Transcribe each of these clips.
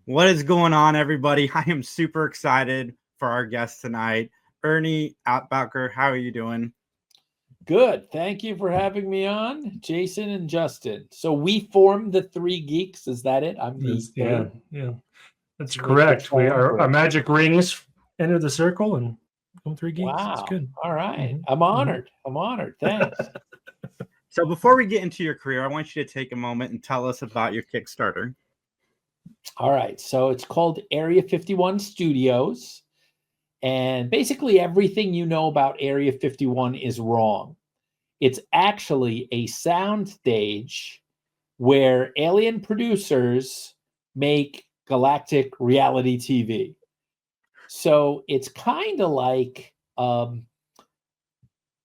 What is going on, everybody? I am super excited for our guest tonight, Ernie Altbacker. How are you doing? Good. Thank you for having me on, Jason and Justin. So we formed the Three Geeks. Is that it? I'm the Yeah, yeah. That's to make the correct. We form, are or- our magic rings entered the circle and become three geeks. It's Wow. good. All right. Mhm. I'm honored. I'm honored. Thanks. So, before we get into your career, I want you to take a moment and tell us about your Kickstarter. All right. So it's called Area 51 Studios. And basically everything you know about Area 51 is wrong. It's actually a sound stage where alien producers make galactic reality TV. So it's kind of like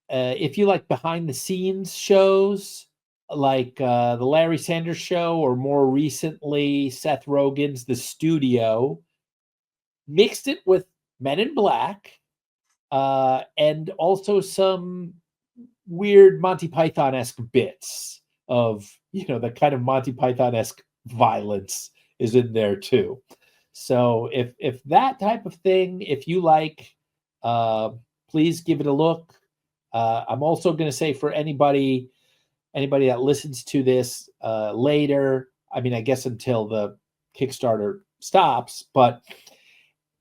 if you like behind the scenes shows, like the Larry Sanders Show, or more recently Seth Rogen's The Studio, mixed it with Men in Black, and also some weird Monty Python-esque bits of, the kind of Monty Python-esque violence is in there too. So if that type of thing, if you like, please give it a look. I'm also going to say for anybody that listens to this later, I mean, I guess until the Kickstarter stops, but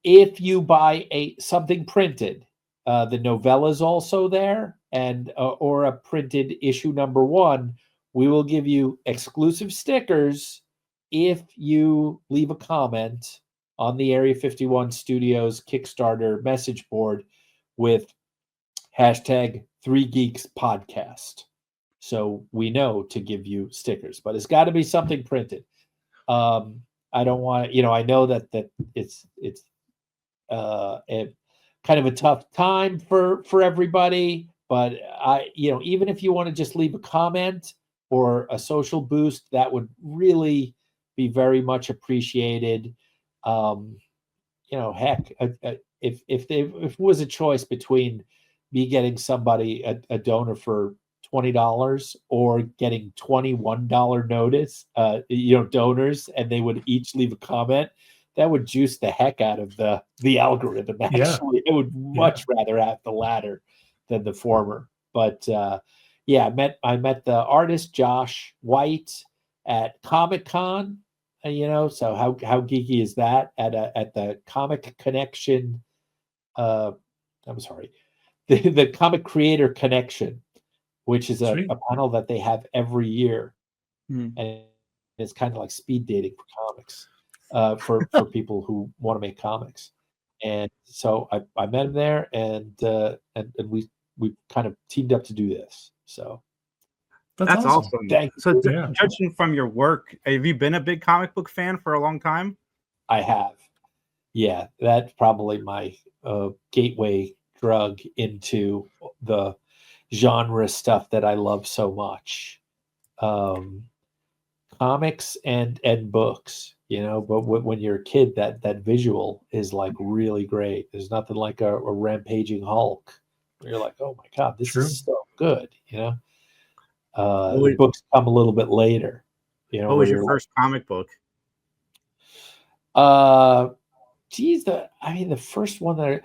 if you buy something printed, the novella is also there, and or a printed issue number 1, we will give you exclusive stickers if you leave a comment on the Area 51 Studios Kickstarter message board with hashtag 3Geeks podcast. So we know to give you stickers, but it's got to be something printed. I don't want to, I know that it's a kind of a tough time for everybody, but even if you want to just leave a comment or a social boost, that would really be very much appreciated. Heck, if it was a choice between me getting somebody a donor for $20 or getting $21 notice, donors, and they would each leave a comment, that would juice the heck out of the algorithm. Actually, I would much rather have the latter than the former. But I met the artist Josh White at Comic-Con. So how geeky is that? At the Comic Connection. I'm sorry, the Comic Creator Connection, which is a panel that they have every year, and it's kind of like speed dating for comics, for people who want to make comics. And so I met him there, and we kind of teamed up to do this. So that's awesome. Thank you. So, judging from your work, have you been a big comic book fan for a long time? I have. Yeah, that's probably my gateway drug into the genre stuff that I love so much. Comics and books, but when you're a kid, that visual is like really great. There's nothing like a rampaging Hulk. You're like, oh my God, this is so good, the books come a little bit later. What was your first comic book? The first one the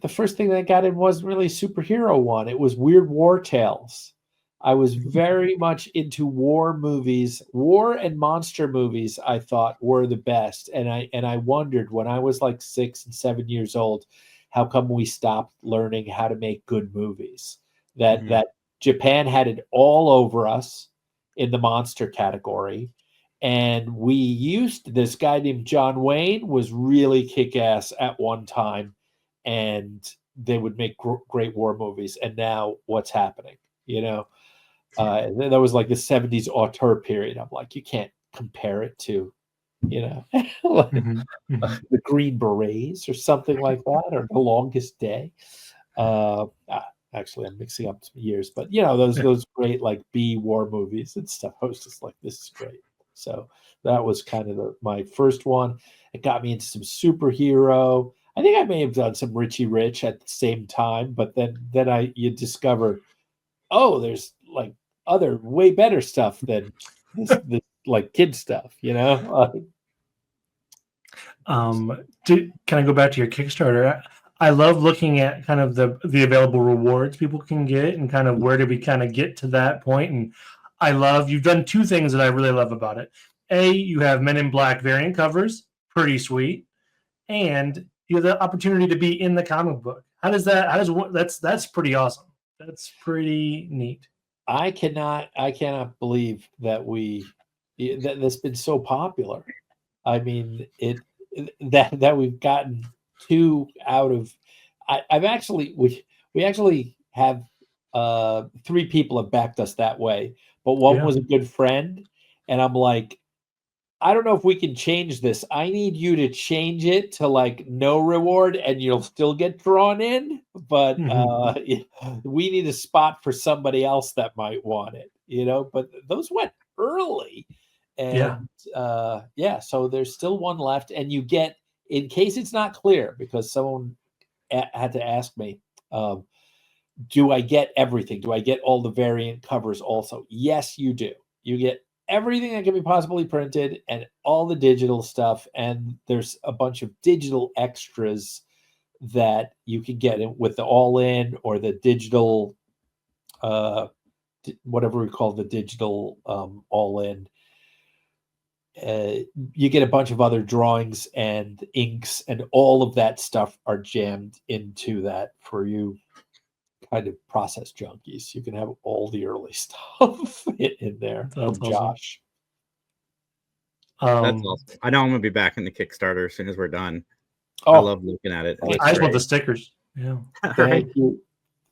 first thing that I got in wasn't really a superhero one. It was Weird War Tales. I was very much into war movies. War and monster movies, I thought, were the best. And I wondered when I was like 6 and 7 years old, how come we stopped learning how to make good movies? That Japan had it all over us in the monster category. And we used this guy named John Wayne was really kick-ass at one time, and they would make great war movies. And now what's happening? That was like the 70s auteur period. I'm like, you can't compare it to, the Green Berets or something like that, or The Longest Day. Actually, I'm mixing up some years, but those great like B war movies and stuff. I was just like, this is great. So that was kind of my first one. It got me into some superhero. I think I may have done some Richie Rich at the same time, but then you discover, oh, there's like other way better stuff than this like kid stuff, Can I go back to your Kickstarter? I love looking at kind of the available rewards people can get and kind of where do we kind of get to that point. And I love you've done two things that I really love about it. You have Men in Black variant covers, pretty sweet, and you have the opportunity to be in the comic book. That's pretty awesome. That's pretty neat. I cannot believe that that's been so popular. I mean, that we've gotten two out of. I've actually we actually have 3 people have backed us that way, but one was a good friend, and I'm like, I don't know if we can change this. I need you to change it to like no reward and you'll still get drawn in. But we need a spot for somebody else that might want it, But those went early. And so there's still one left. And you get, in case it's not clear, because someone had to ask me, do I get everything? Do I get all the variant covers also? Yes, you do. You get everything that can be possibly printed and all the digital stuff. And there's a bunch of digital extras that you can get with the all-in or the digital, whatever we call the digital all-in. You get a bunch of other drawings and inks, and all of that stuff are jammed into that for you kind of process junkies. You can have all the early stuff in there. That's awesome. Josh. That's awesome. I know I'm gonna be back in the Kickstarter as soon as we're done. I love looking at it. I just want the stickers. Yeah. Thank you.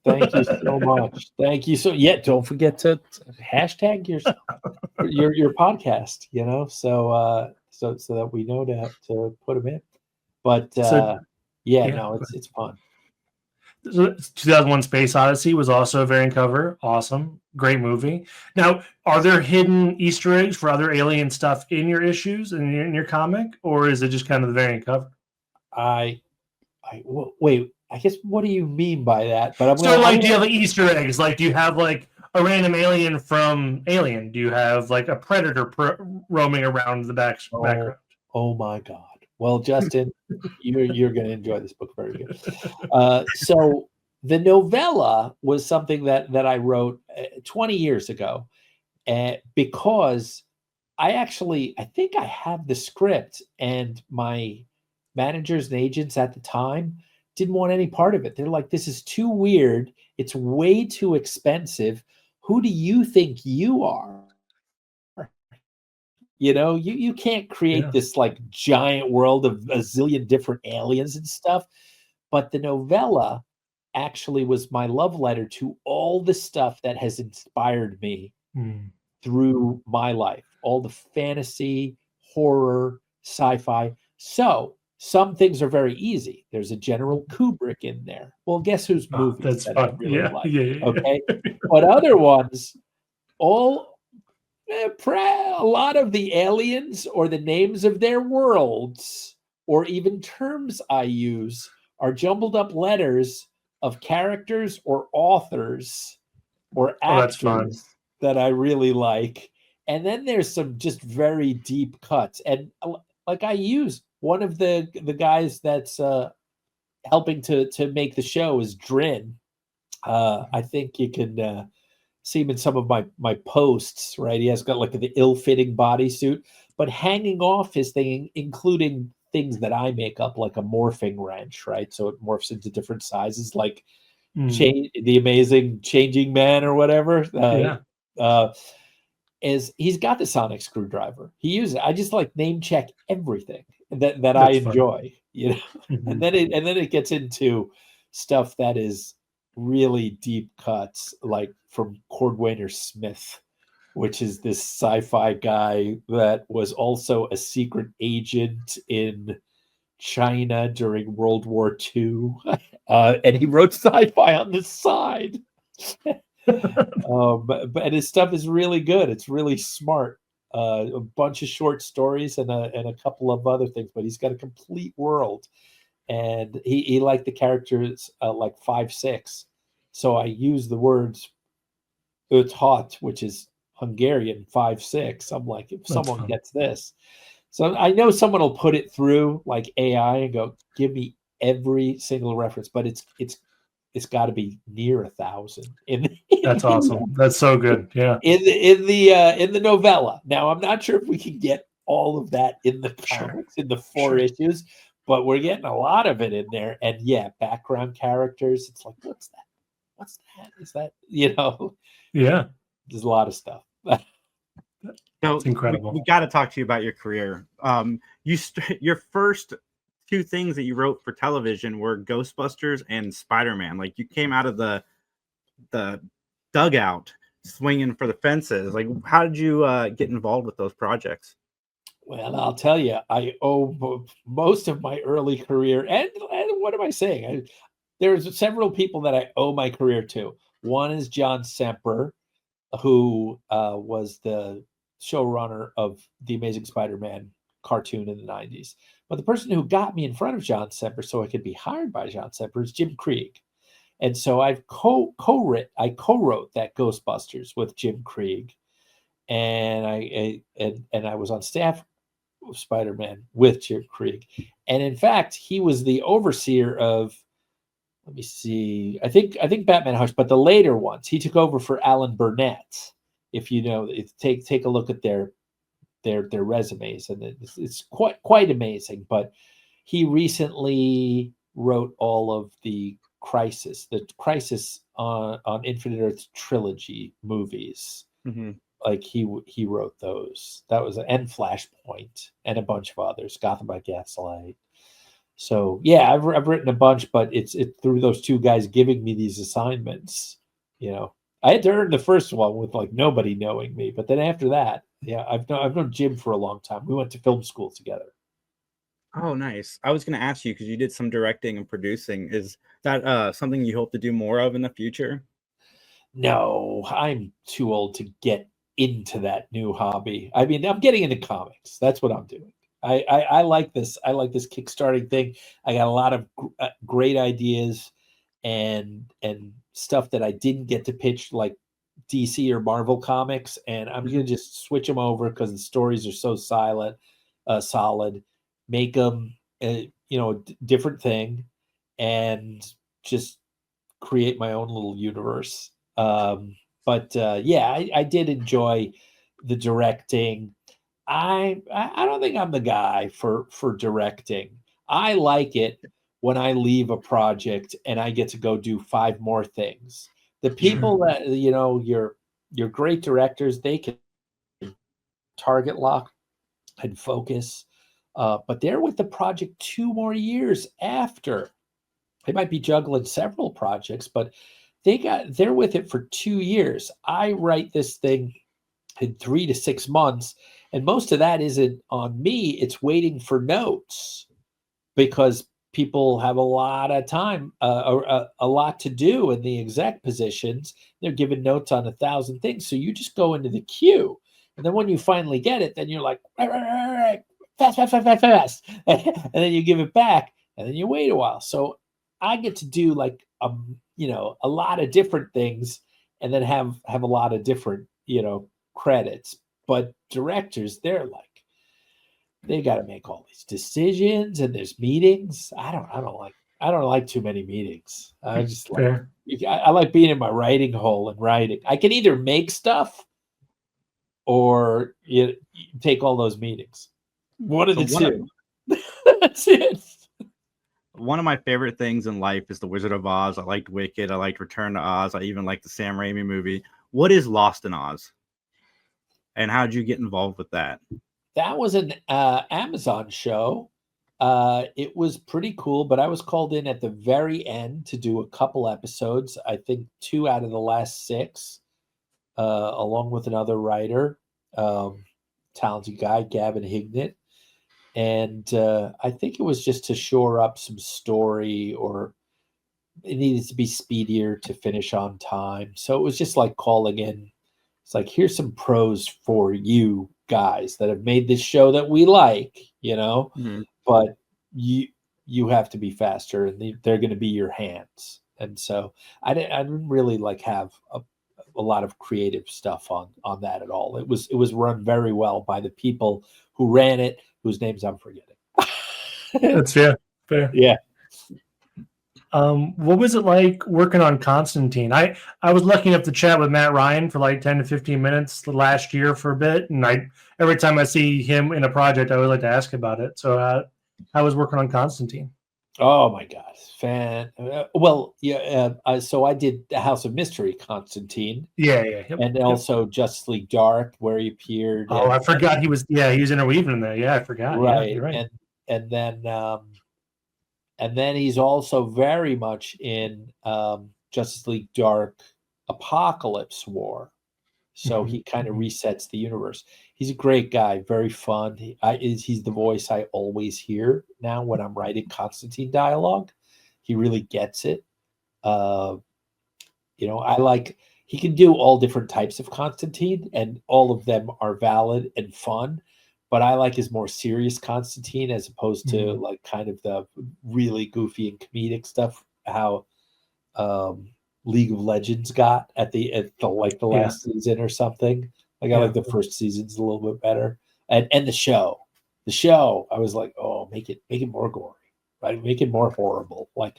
Thank you so much. Thank you don't forget to hashtag your podcast, so that we know to put them in. But it's fun. So 2001 Space Odyssey was also a variant cover. Awesome. Great movie. Now, are there hidden Easter eggs for other alien stuff in your issues and in your comic, or is it just kind of the variant cover? Wait, I guess what do you mean by that? But do you have Easter eggs? Like, do you have like a random alien from Alien? Do you have like a predator roaming around the background? Oh my God. Well, Justin, you're going to enjoy this book very good. So the novella was something that I wrote 20 years ago, because I think I have the script, and my managers and agents at the time didn't want any part of it. They're like, this is too weird. It's way too expensive. Who do you think you are? You can't create this like giant world of a zillion different aliens and stuff. But the novella actually was my love letter to all the stuff that has inspired me through my life, all the fantasy, horror, sci-fi. So some things are very easy. There's a General Kubrick in there. Well, guess whose movie that's that fun. I really like? Yeah. Okay. But other ones, a lot of the aliens or the names of their worlds or even terms I use are jumbled up letters of characters or authors or actors that I really like. And then there's some just very deep cuts. And like I use one of the guys that's helping to make the show is Drin. I think you can see him in some of my posts, right? He has got like the ill-fitting bodysuit, but hanging off his thing, including things that I make up, like a morphing wrench, right? So it morphs into different sizes, like the amazing Changing Man or whatever. Is he's got the sonic screwdriver. He uses it. I just like name check everything that I enjoy, and then it gets into stuff that is really deep cuts, like from Cordwainer Smith, which is this sci-fi guy that was also a secret agent in China during World War II, and he wrote sci-fi on the side. But his stuff is really good. It's really smart. A bunch of short stories and a couple of other things, but he's got a complete world, and he liked the characters like 5-6. So I use the words "öt hot," which is Hungarian 5-6. I'm like, if someone gets this, So I know someone will put it through like AI and go, give me every single reference, but it's got to be near 1,000 That's awesome. That's so good. Yeah. in the novella. Now I'm not sure if we can get all of that in the comics in the 4 issues, but we're getting a lot of it in there. And yeah, background characters. It's like, what's that? What's that? Is that, Yeah. There's a lot of stuff. So It's incredible. we got to talk to you about your career. Your first 2 things that you wrote for television were Ghostbusters and Spider-Man. Like, you came out of the dugout swinging for the fences. Like, how did you get involved with those projects? Well, I'll tell you, I owe most of my early career, and what am I saying? There's several people that I owe my career to. One is John Semper, who was the showrunner of the Amazing Spider-Man cartoon in the 90s. But the person who got me in front of John Semper so I could be hired by John Semper is Jim Krieg. And so I've co-wrote that Ghostbusters with Jim Krieg. And I was on staff of Spider-Man with Jim Krieg. And in fact, he was the overseer of, let me see, I think Batman Hush, but the later ones, he took over for Alan Burnett. If you know, take a look at their resumes, and it's quite amazing. But he recently wrote all of the Crisis on Infinite Earths trilogy movies. Mm-hmm. Like he wrote those. That was and Flashpoint and a bunch of others. Gotham by Gaslight. So yeah, I've written a bunch, but it's through those 2 guys giving me these assignments. I had to earn the first one with like nobody knowing me, but then after that, yeah, I've known Jim for a long time. We went to film school together. Oh, nice. I was going to ask you, because you did some directing and producing. Is that something you hope to do more of in the future? No, I'm too old to get into that new hobby. I mean, I'm getting into comics. That's what I'm doing. I like this. I like this kickstarting thing. I got a lot of great ideas and stuff that I didn't get to pitch, like DC or Marvel comics, and I'm gonna just switch them over because the stories are so solid. Make them different thing, and just create my own little universe. But yeah, I did enjoy the directing. I don't think I'm the guy for directing. I like it when I leave a project and I get to go do 5 more things. The people that your great directors, they can target lock and focus, but they're with the project 2 more years after. They might be juggling several projects, but they're with it for 2 years. I write this thing in 3 to 6 months, and most of that isn't on me. It's waiting for notes, because people have a lot of time, or a lot to do in the exec positions. They're giving notes on 1,000 things, so you just go into the queue, and then when you finally get it, then you're like, right, fast, and then you give it back, and then you wait a while. So I get to do like a lot of different things, and then have a lot of different credits. But directors, they're like, they got to make all these decisions, and there's meetings. I don't like too many meetings. I just like I like being in my writing hole and writing. I can either make stuff or you take all those meetings. One of the two. That's it. One of my favorite things in life is The Wizard of Oz. I liked Wicked. I liked Return to Oz. I even liked the Sam Raimi movie. What is Lost in Oz? And how did you get involved with that? That was an Amazon show. It was pretty cool, but I was called in at the very end to do a couple episodes. I think 2 out of the last 6, along with another writer, talented guy, Gavin Hignett. And I think it was just to shore up some story, or it needed to be speedier to finish on time. So it was just like calling in. It's like, here's some pros for you guys that have made this show that we like, but you have to be faster, and they're going to be your hands. And so I didn't really like have a lot of creative stuff on that at all. It was run very well by the people who ran it, whose names I'm forgetting. That's fair. Yeah. What was it like working on Constantine? I was lucky enough to chat with Matt Ryan for like 10 to 15 minutes last year for a bit, and every time I see him in a project, I always like to ask about it. So I was working on Constantine. Oh my God, so I did the House of Mystery, Constantine, Yeah. and also Justice League Dark, where he appeared. Oh, I forgot he was interweaving in there. Yeah, I forgot. Right, Yeah, you're right. And then he's also very much in Justice League Dark Apocalypse War. So he kind of resets the universe. He's a great guy, very fun. He's the voice I always hear now when I'm writing Constantine dialogue. He really gets it. He can do all different types of Constantine, and all of them are valid and fun. But I like his more serious Constantine as opposed to like kind of the really goofy and comedic stuff. How League of Legends got at the last season or something. Like I like the first season's a little bit better, and the show, I was like, oh, make it more gory, right? Make it more horrible. Like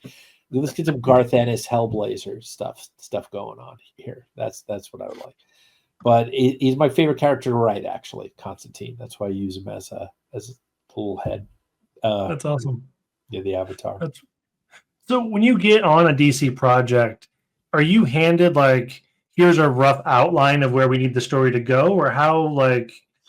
let's get some Garth Ennis Hellblazer stuff going on here. That's what I would like. But he's my favorite character to write, actually, Constantine. That's why I use him as a little head. That's awesome. Yeah, the Avatar. So when you get on a DC project, are you handed like, here's a rough outline of where we need the story to go, or how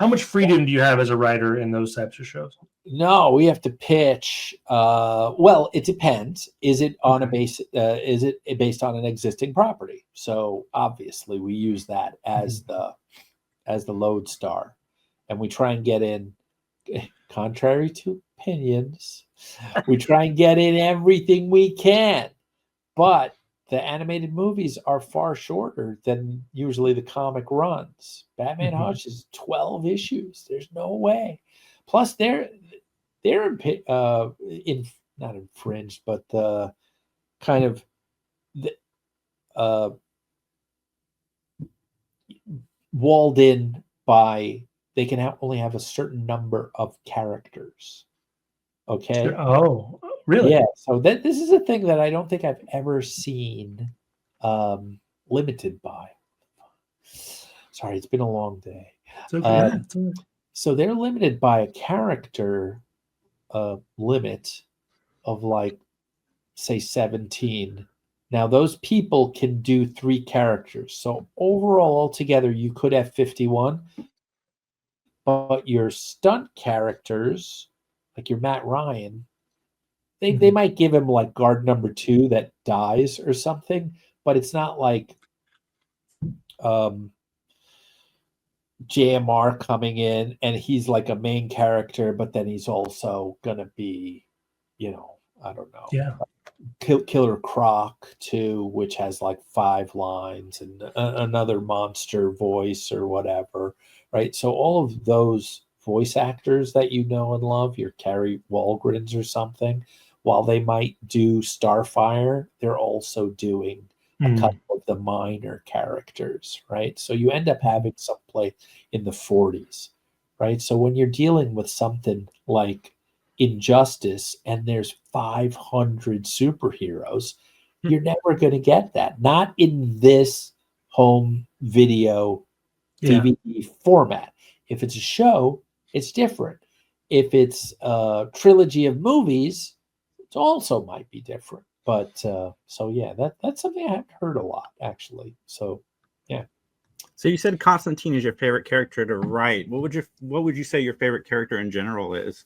much freedom do you have as a writer in those types of shows? No, we have to pitch. Well, it depends. Is it on is it based on an existing property? So obviously, we use that as the lodestar, and we try and get in. Contrary to opinions, we try and get in everything we can, but the animated movies are far shorter than usually the comic runs. Batman Hush is 12 issues. There's no way. Plus, they're not infringed, but kind of walled in by they can only have a certain number of characters. Okay. Sure. Oh, really? Yeah. So this is a thing that I don't think I've ever seen limited by. Sorry, it's been a long day. It's okay. So they're limited by a character limit of like, say, 17. Now, those people can do 3 characters. So overall, altogether, you could have 51. But your stunt characters, like your Matt Ryan, they might give him like guard number 2 that dies or something, but it's not like JMR coming in and he's like a main character, but then he's also gonna be, I don't know, Killer Croc too, which has like 5 lines and another monster voice or whatever, right? So all of those voice actors that you know and love, your Carrie Walgrens or something, while they might do Starfire, they're also doing a couple of the minor characters, right? So you end up having some play in the 40s, right? So when you're dealing with something like Injustice and there's 500 superheroes, you're never going to get that. Not in this home video DVD format. If it's a show, it's different. If it's a trilogy of movies, it also might be different. But so yeah, that's something I haven't heard a lot, actually. So yeah. So you said Constantine is your favorite character to write. What would you say your favorite character in general is?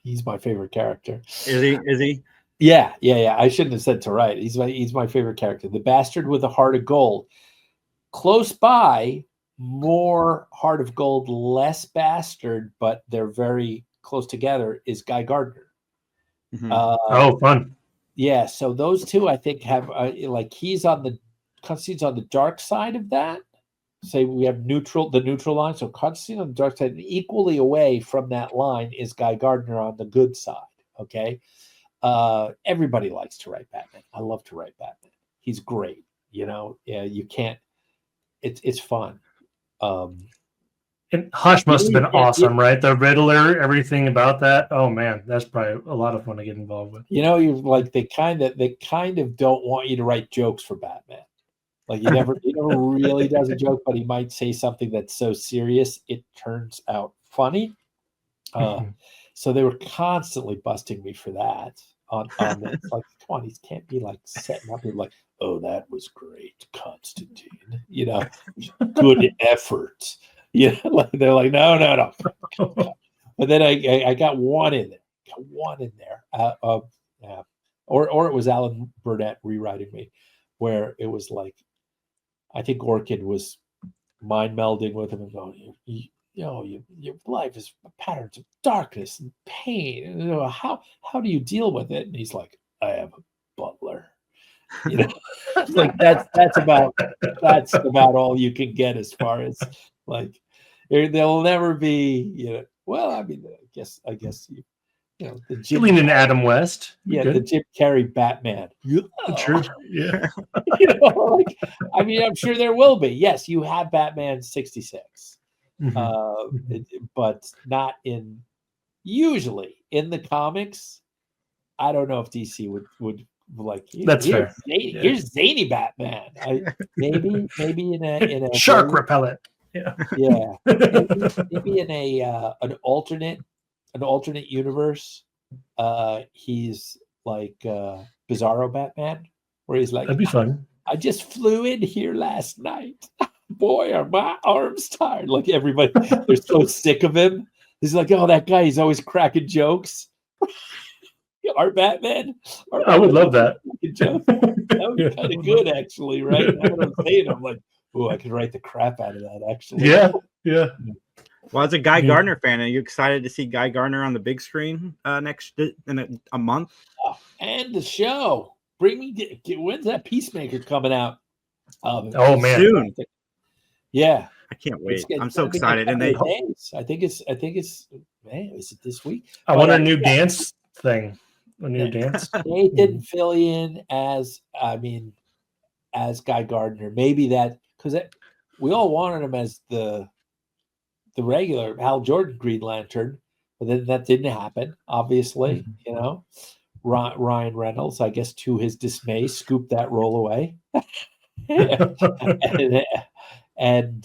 He's my favorite character. Is he? Yeah. I shouldn't have said to write. He's my favorite character. The bastard with a heart of gold. Close by, more heart of gold, less bastard, but they're very close together, is Guy Gardner. Oh, fun. Yeah, so those two I think have he's on the dark side of that. Say we have the neutral line. So Constantine on the dark side, and equally away from that line is Guy Gardner on the good side. Okay. Everybody likes to write Batman. I love to write Batman. He's great. You can't. It's fun. And Hush must have been Yeah, awesome, right? The Riddler, everything about that. Oh man, that's probably a lot of fun to get involved with. you know, you like they kind of don't want you to write jokes for Batman. Like he never really does a joke, but he might say something that's so serious it turns out funny. So they were constantly busting me for that on this. Like, come on, he can't be like setting up and like, oh, that was great, Constantine. You know, good effort. Yeah, like they're like, no. But then I got one in there. Yeah. Or it was Alan Burnett rewriting me, where it was like, I think Orchid was mind melding with him and going, your life is patterns of darkness and pain. And, how do you deal with it? And he's like, I have a butler. You know, like that's about all you can get as far as like there'll never be, well, I mean, I guess the Jim Lean in Adam West. the Jim Carrey Batman. True. Yeah. Like, I mean, I'm sure there will be. Yes, you have Batman 66. But not usually in the comics. I don't know if DC would like. That's fair. Here's zany Batman. Maybe in a shark repellent. Yeah. Maybe in an alternate universe. He's like Bizarro Batman, where he's like, that'd be fun. I just flew in here last night. Boy, are my arms tired. Like everybody, they're so sick of him. He's like, oh, that guy, he's always cracking jokes. Our Batman. I would love that. That would be kind of good, actually, right? Now that I'm saying, I'm like, oh, I could write the crap out of that, actually. Yeah. Well, as a Guy Gardner fan, are you excited to see Guy Gardner on the big screen in a month? Oh, and the show. When's that Peacemaker coming out? Oh man, soon. Yeah, I can't wait. I'm so excited. And I think it's man, is it this week? I want a new dance thing. A new dance. Nathan Fillion as Guy Gardner. Maybe that because we all wanted him as the regular Hal Jordan Green Lantern, but then that didn't happen. Obviously, Ryan Reynolds, I guess, to his dismay, scooped that role away. and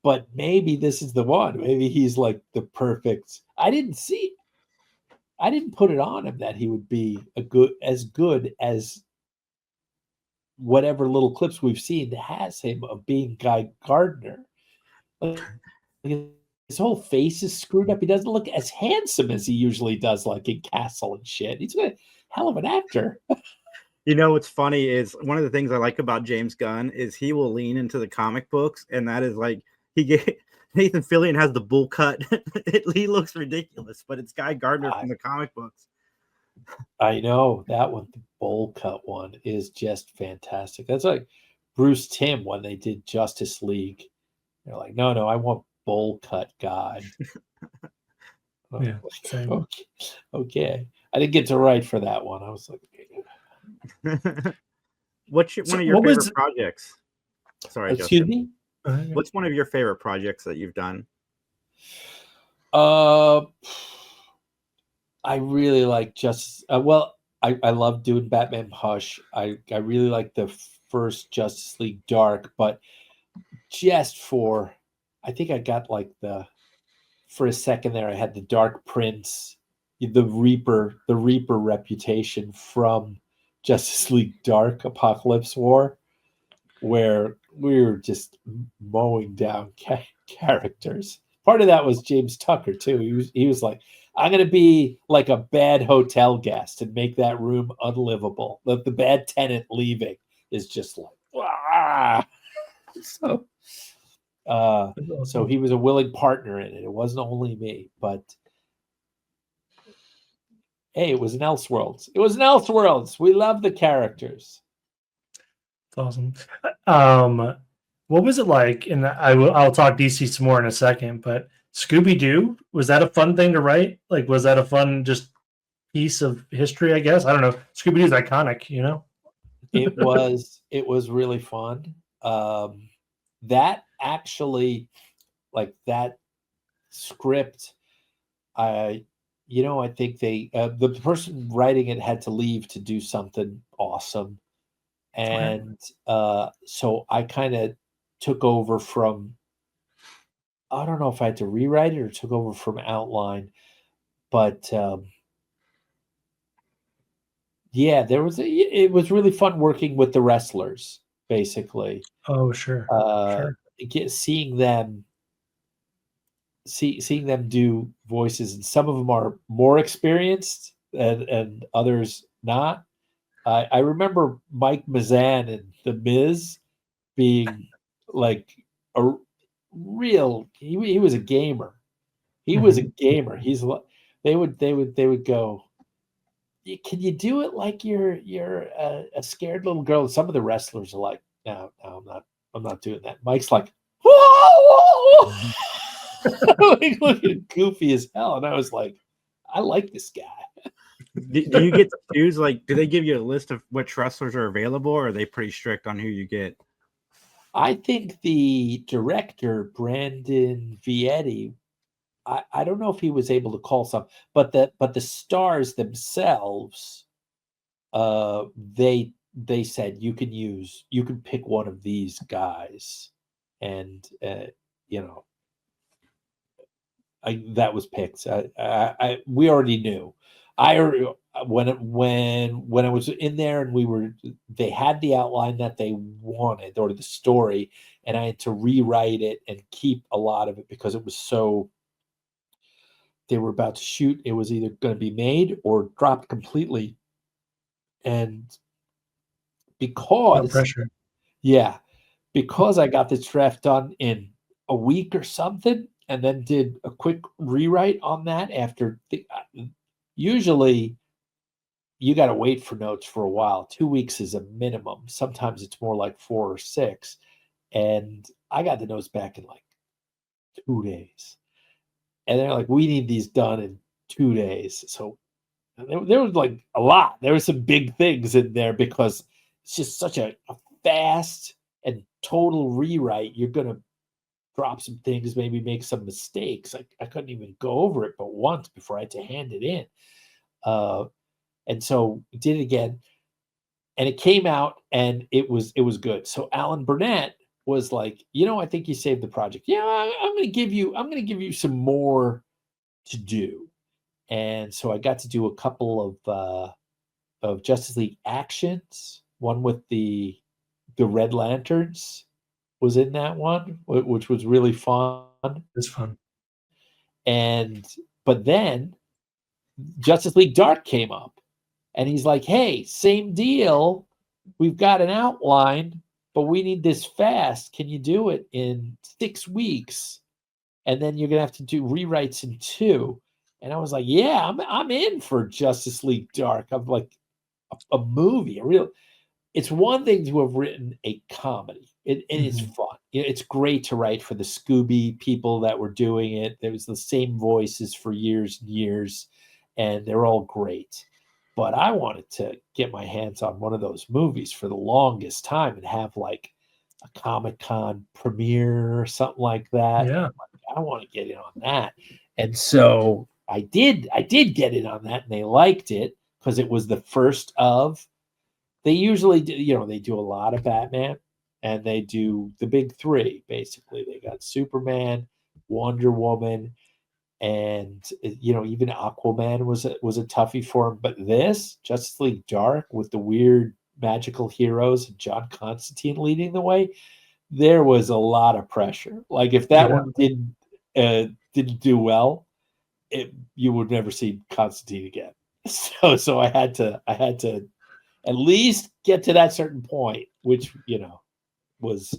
but maybe this is the one. Maybe he's like the perfect. I didn't put it on him that he would be as good as whatever little clips we've seen has him of being Guy Gardner. His whole face is screwed up. He doesn't look as handsome as he usually does, like in Castle and shit. He's a hell of an actor. You know what's funny is one of the things I like about James Gunn is he will lean into the comic books, and that is like Nathan Fillion has the bull cut. He looks ridiculous, but it's Guy Gardner from the comic books. I know that one, the bowl cut one, is just fantastic. That's like Bruce Timm when they did Justice League. They're like, no, I want bowl cut God. Yeah. Okay. I didn't get to write for that one. I was like, what's one of your favorite projects? Sorry, excuse Justin. me. What's one of your favorite projects that you've done? I really like I love doing Batman Hush. I really like the first Justice League Dark, but just I think I got like for a second there, I had the Dark Prince, the Reaper reputation from Justice League Dark Apocalypse War, where we were just mowing down characters. Part of that was James Tucker too. He was like, I'm going to be like a bad hotel guest and make that room unlivable. The bad tenant leaving is just like, ah. So he was a willing partner in it. It wasn't only me, but hey, it was an Elseworlds. We love the characters. That's awesome. What was it like? And I'll talk DC some more in a second, but Scooby-Doo, was that a fun thing to write? Like, was that a fun just piece of history, I guess? I don't know. Scooby-Doo's iconic, you know? It was really fun. That actually, like that script, I think the person writing it had to leave to do something awesome. And so I kind of took over from, I don't know if I had to rewrite it or took over from outline, but yeah, it was really fun working with the wrestlers, basically. Oh, sure. Sure. Seeing them do voices, and some of them are more experienced and others not. I remember Mike Mazan and The Miz being like a real. He was a gamer. He was a gamer. They would go, can you do it like you're a scared little girl? And some of the wrestlers are like, no, I'm not doing that. Mike's like, whoa, like looking goofy as hell, and I was like, I like this guy. Do you get to choose? Like, do they give you a list of which wrestlers are available, or are they pretty strict on who you get? I think the director, Brandon Vietti, I don't know if he was able to call some, but the stars themselves, they said you can pick one of these guys, and that was picked. We already knew. When I was in there and they had the outline that they wanted, or the story, and I had to rewrite it and keep a lot of it because it was so. They were about to shoot. It was either going to be made or dropped completely, and No pressure. because I got this draft done in a week or something, and then did a quick rewrite on that after usually you got to wait for notes for a while. 2 weeks is a minimum. Sometimes it's more like 4 or 6. And I got the notes back in like 2 days. And they're like, we need these done in 2 days. So there was like a lot. There were some big things in there because it's just such a fast and total rewrite. You're going to drop some things, maybe make some mistakes. I couldn't even go over it but once before I had to hand it in. And so we did it again, and it came out, and it was good. So Alan Burnett was like, I think you saved the project. Yeah, I'm going to give you some more to do. And so I got to do a couple of Justice League actions. One with the Red Lanterns was in that one, which was really fun. It's fun. But then Justice League Dark came up, and he's like, hey, same deal. We've got an outline, but we need this fast. Can you do it in 6 weeks? And then you're going to have to do rewrites in 2. And I was like, yeah, I'm in for Justice League Dark. I'm like a movie, it's one thing to have written a comedy. It's fun. It's great to write for the Scooby people that were doing it. There was the same voices for years and years, and they're all great. But I wanted to get my hands on one of those movies for the longest time and have like a Comic-Con premiere or something like that. Yeah. I want to get in on that. And so I did get in on that, and they liked it because it was the first of. They usually do, they do a lot of Batman, and they do the big 3, basically. They got Superman, Wonder Woman, and even Aquaman was a toughie for him. But this Justice League Dark, with the weird magical heroes and John Constantine leading the way, there was a lot of pressure. Like if that one didn't do well, you would never see Constantine again. So I had to at least get to that certain point, which was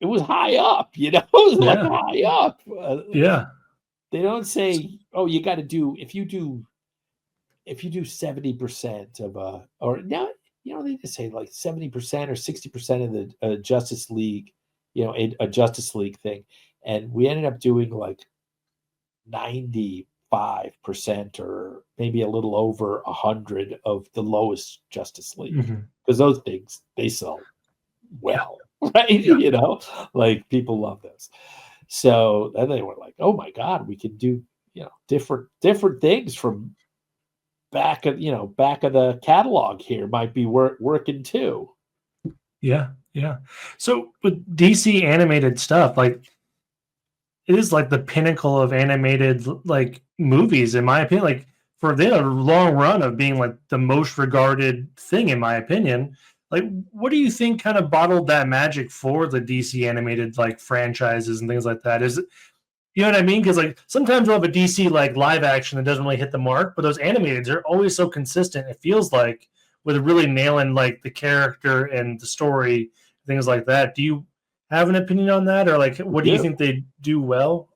high up. It was like high up. They don't say, oh, you got to do if you do 70% of or now they just say like 70% or 60% of the Justice League, a Justice League thing, and we ended up doing like 95% or maybe a little over 100 of the lowest Justice League, because those things they sell well, right? Like people love those. So then they were like, "Oh my God, we can do different things from back of the catalog here might be working too." Yeah, yeah. So with DC animated stuff, like it is like the pinnacle of animated like movies, in my opinion. Like for the long run of being like the most regarded thing, in my opinion. Like, what do you think kind of bottled that magic for the DC animated like franchises and things like that? Is it, you know what I mean? Because like sometimes we'll have a DC like live action that doesn't really hit the mark, but those animated are always so consistent. It feels like with really nailing like the character and the story, things like that. Do you have an opinion on that, or like what do you think they do well?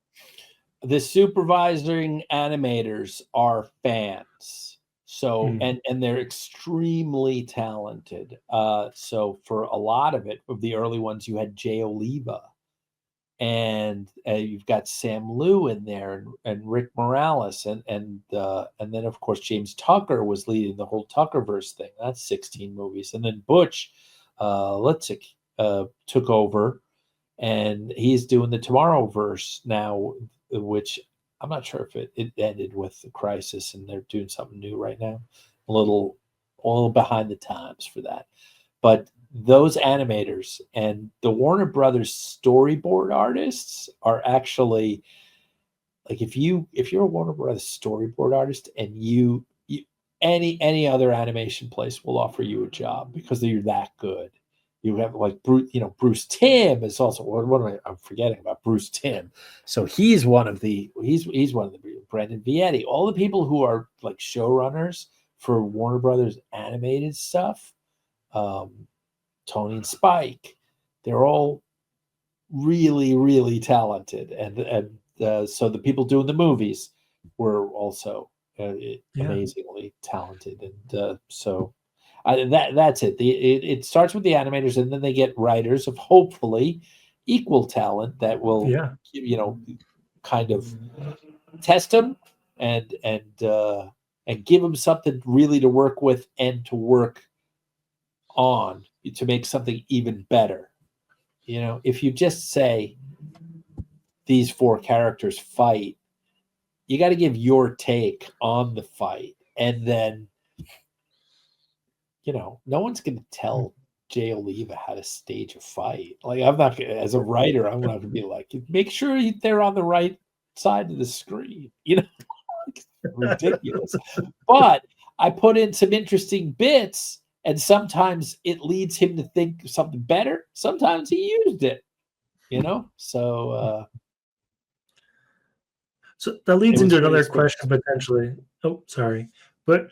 The supervising animators are fans, so and they're extremely talented. So for a lot of the early ones, you had Jay Oliva, and you've got Sam Liu in there, and Rick Morales, and then of course James Tucker was leading the whole Tuckerverse thing. That's 16 movies, and then Butch Litzek took over, and he's doing the Tomorrowverse now, which I'm not sure if it ended with the Crisis, and they're doing something new right now. A little behind the times for that, but those animators and the Warner Brothers storyboard artists are actually like, if you're a Warner Brothers storyboard artist, and you any other animation place will offer you a job because you're that good. You have like Bruce Timm is also, I'm forgetting about Bruce Timm. So he's one of the Brendan Vietti, all the people who are like showrunners for Warner Brothers animated stuff. Tony and Spike, they're all really, really talented, and so the people doing the movies were also amazingly talented, and so that's it. It starts with the animators, and then they get writers of hopefully equal talent that will kind of test them and give them something really to work with and to work on to make something even better. If you just say these four characters fight, you got to give your take on the fight, and then no one's going to tell Jay Oliva how to stage a fight. Like, I'm not gonna, as a writer, I'm not going to be like, make sure they're on the right side of the screen. Ridiculous. But I put in some interesting bits, and sometimes it leads him to think something better. Sometimes he used it, So that leads into another question potentially. Oh, sorry. But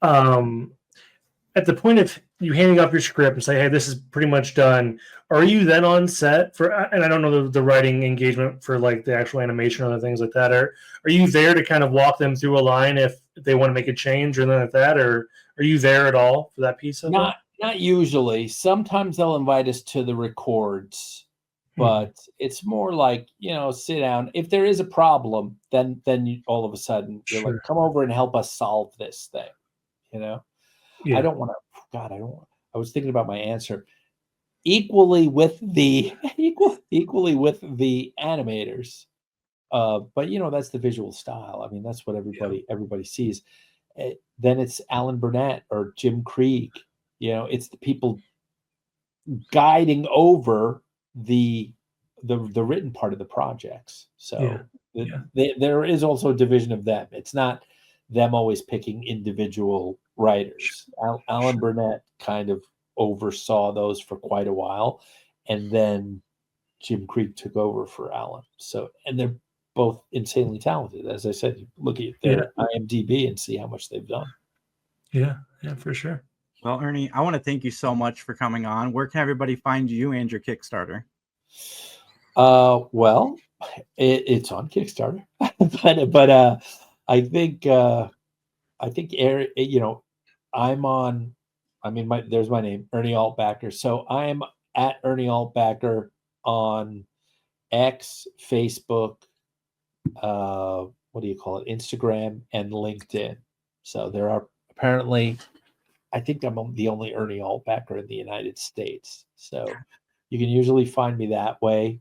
at the point of you handing off your script and say, hey, this is pretty much done, are you then on set for, and I don't know the writing engagement for like the actual animation or things like that, are you there to kind of walk them through a line if they want to make a change or anything like that, or are you there at all for that piece of it? Not usually. Sometimes they'll invite us to the records, but it's more like, sit down. If there is a problem, then all of a sudden you're like, come over and help us solve this thing, Yeah. I don't want to. God, I don't want. I was thinking about my answer. Equally with the animators, but that's the visual style. I mean, that's what everybody sees. Then it's Alan Burnett or Jim Krieg. It's the people guiding over the written part of the projects. So there is also a division of them. It's not them always picking individual writers. Alan Burnett kind of oversaw those for quite a while, and then Jim Krieg took over for Alan. So, and they're both insanely talented. As I said, you look at their IMDb and see how much they've done. Yeah, for sure. Well, Ernie, I want to thank you so much for coming on. Where can everybody find you and your Kickstarter? Well, it's on Kickstarter, but I think I'm on. I mean, there's my name, Ernie Altbacker. So I am at Ernie Altbacker on X, Facebook, what do you call it, Instagram, and LinkedIn. So there are apparently, I think I'm the only Ernie Altbacker in the United States. So you can usually find me that way.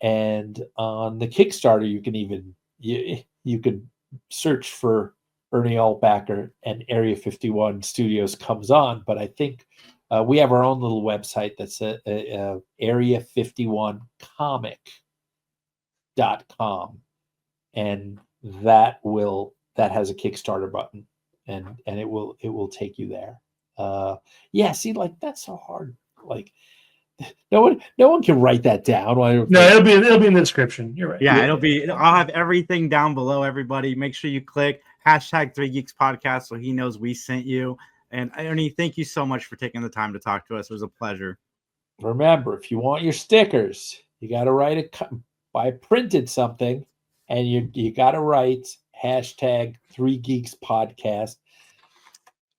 And on the Kickstarter, you can even you could search for Ernie Altbacker and Area 51 Studios comes on. But I think we have our own little website that's Area 51 Comic.com, and that has a Kickstarter button, and it will take you there. Yeah, see, like that's so hard. Like no one can write that down. No, it'll be in the description. You're right. Yeah, I'll have everything down below, everybody. Make sure you click hashtag 3 Geeks Podcast so he knows we sent you. And Ernie, thank you so much for taking the time to talk to us. It was a pleasure. Remember, if you want your stickers, you got to buy printed something, and you got to write hashtag 3 Geeks Podcast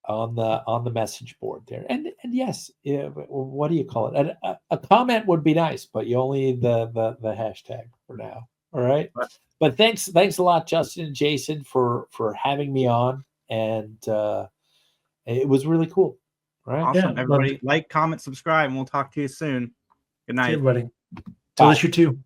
on the message board there. And yes, what do you call it? A comment would be nice, but you only need the hashtag for now. All right. But thanks a lot, Justin and Jason, for having me on, and it was really cool. All right. Awesome. Yeah, everybody, like, comment, subscribe, and we'll talk to you soon. Good night, everybody. Bye. Tell us you too.